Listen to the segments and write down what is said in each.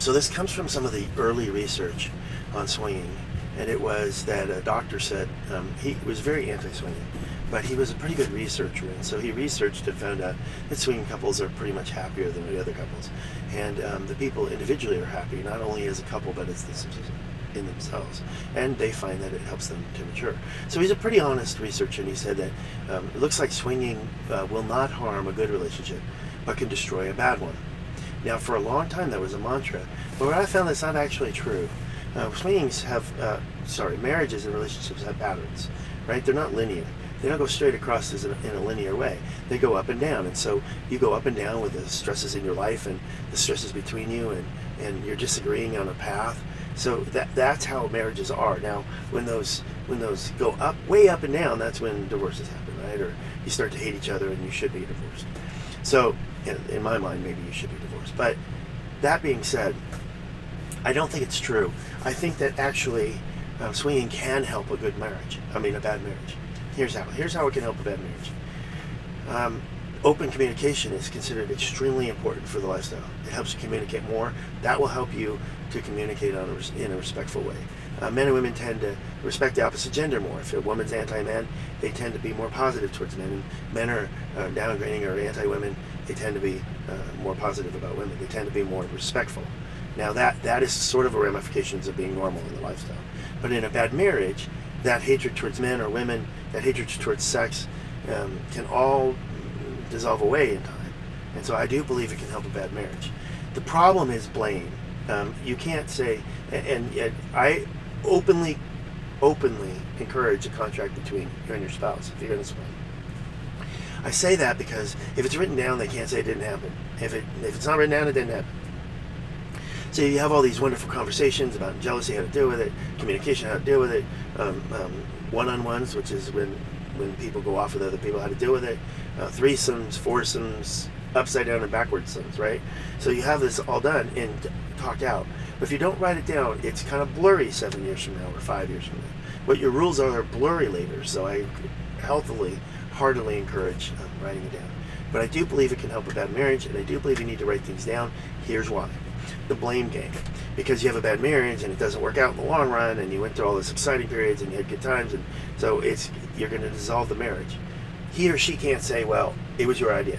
So this comes from some of the early research on swinging, and it was that a doctor said he was very anti-swinging, but he was a pretty good researcher, and so he researched and found out that swinging couples are pretty much happier than the other couples, and the people individually are happy, not only as a couple, but as in themselves, and they find that it helps them to mature. So he's a pretty honest researcher, and he said that it looks like swinging will not harm a good relationship, but can destroy a bad one. Now, for a long time, that was a mantra, but what I found that's not actually true. Marriages and relationships have patterns, right? They're not linear. They don't go straight across in a linear way. They go up and down, and so you go up and down with the stresses in your life and the stresses between you, and you're disagreeing on a path. So that's how marriages are. Now, when those go up, way up and down, that's when divorces happen, right? Or you start to hate each other, and you should be divorced. So, in my mind, maybe you should be divorced. But that being said, I don't think it's true. I think that actually swinging can help a bad marriage. Here's how it can help a bad marriage. Open communication is considered extremely important for the lifestyle. It helps you communicate more. That will help you to communicate in a respectful way. Men and women tend to respect the opposite gender more. If a woman's anti-man, they tend to be more positive towards men. And men are downgrading or anti-women, they tend to be more positive about women. They tend to be more respectful. Now that is sort of a ramifications of being normal in the lifestyle. But in a bad marriage, that hatred towards men or women, that hatred towards sex, can all dissolve away in time. And so I do believe it can help a bad marriage. The problem is blame. You can't say, and I openly encourage a contract between you and your spouse if you're going to swing. I say that because if it's written down, they can't say it didn't happen. If it's not written down, it didn't happen. So you have all these wonderful conversations about jealousy, how to deal with it, communication, how to deal with it, one-on-ones, which is when people go off with other people, how to deal with it, threesomes, foursomes, upside down and backwards sums, right? So you have this all done and talked out. But if you don't write it down, it's kind of blurry 7 years from now or 5 years from now. What your rules are blurry later, so I heartily encourage writing it down. But I do believe it can help a bad marriage, and I do believe you need to write things down. Here's why. The blame game. Because you have a bad marriage and it doesn't work out in the long run, and you went through all these exciting periods and you had good times, and so you're going to dissolve the marriage. He or she can't say, well, it was your idea,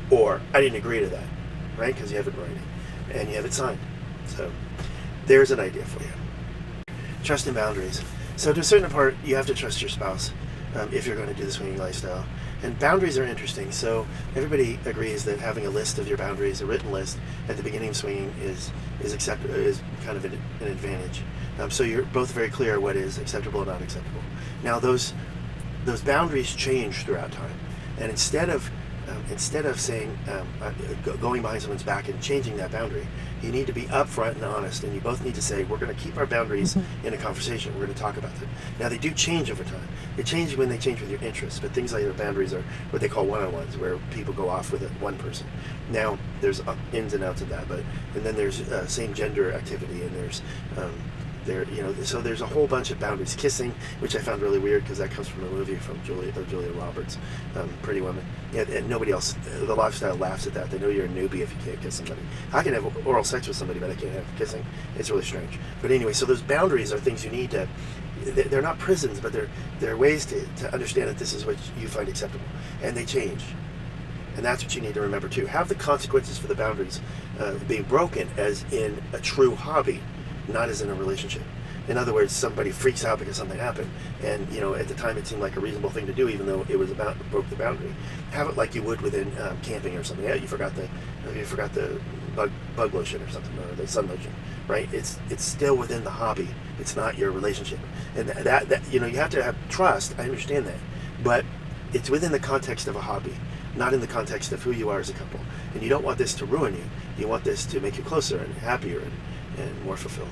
or I didn't agree to that, right? Because you have it in writing and you have it signed. So there's an idea for you. Trust and boundaries. So to a certain part, you have to trust your spouse if you're going to do the swinging lifestyle. And boundaries are interesting. So everybody agrees that having a list of your boundaries, a written list, at the beginning of swinging is kind of an advantage. So you're both very clear what is acceptable and not acceptable. Now those boundaries change throughout time, and instead of saying going behind someone's back and changing that boundary, you need to be upfront and honest, and you both need to say, we're going to keep our boundaries in a conversation. We're going to talk about them. Now they do change over time. They change when they change with your interests, but things like your boundaries are what they call one-on-ones, where people go off with one person. Now there's ins and outs of that, and then there's same gender activity, and so there's a whole bunch of boundaries. Kissing, which I found really weird because that comes from a movie from Julia Roberts, Pretty Woman. Yeah, and nobody else, the lifestyle laughs at that. They know you're a newbie if you can't kiss somebody. I can have oral sex with somebody, but I can't have kissing. It's really strange. But anyway, so those boundaries are things you need to, they're not prisons, but they're ways to understand that this is what you find acceptable. And they change. And that's what you need to remember too. Have the consequences for the boundaries being broken as in a true hobby, not as in a relationship. In other words, somebody freaks out because something happened, and at the time it seemed like a reasonable thing to do, even though it was broke the boundary. Have it like you would within camping or something. Yeah, you forgot the bug lotion or something, or the sun lotion, right? It's still within the hobby. It's not your relationship, and that you have to have trust. I understand that, but it's within the context of a hobby, not in the context of who you are as a couple. And you don't want this to ruin you. You want this to make you closer and happier and more fulfilled.